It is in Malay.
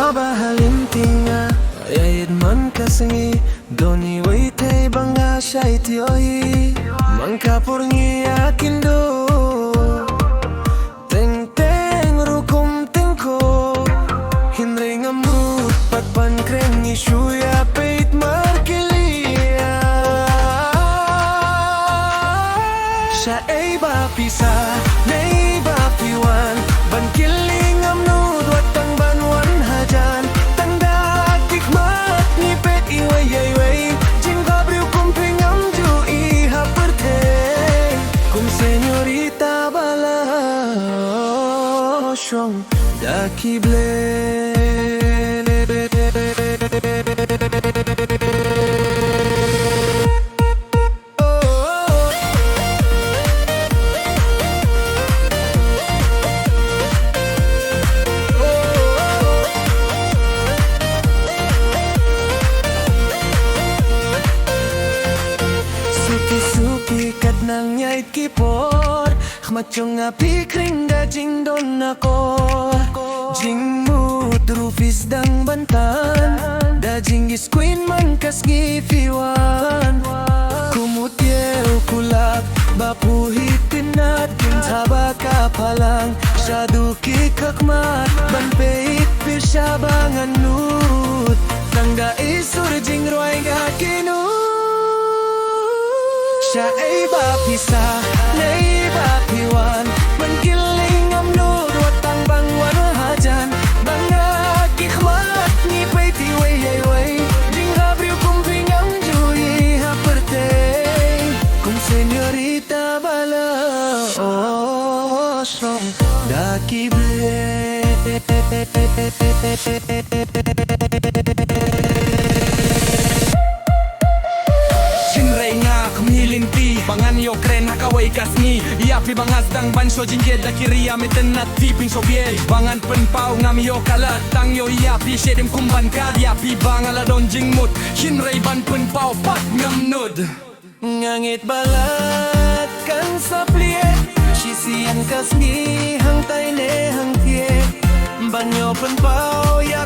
bahalin tinga ayait man kasengi doni wai thai banga shai tioi man kapur ngi akin do teng teng rukum tengko hinring amrut pat pan kreng ngi shuya peit markelia sha ei ba pisa nei ba piwan ban killing am nud watang ban wan hajan tang da kikmat ni pet i wei wei wei jing gabriu kum pingam ju i ha perte kum señorita bala shong da kible Suki kat nang nyait kipor Khmachong api kring da jing don ako Jing mood rufis dang bantan Da jing is queen man kas ngifiwan Kumut yel kulak Bapuhit tinat Kintaba kapalang Shaduki kakmat Ban peit pir shabangan nut Tangda isur jing roy gakinut Sha ei ba pisa, nei ba piwan Man kiling am nud watang bang wan hajan Banga kikhmat ni pei ti wei wei wei Jing gabriu kum pingam jui ha perte Kum señorita bala oh song da kible Bangan yo kren nakaway kasni Iapi bangas dang bansyo jingged da kiriya miten na tiping sobiel Bangan penpau ngam yo kalat Tang yo iapi shedim kumban kad Iapi bangala don jingmut Hinray ban penpau pat ngam nud Ngangit balat kan sa pliet Shisian kasni hang tay ne hang tie Banyo penpau ya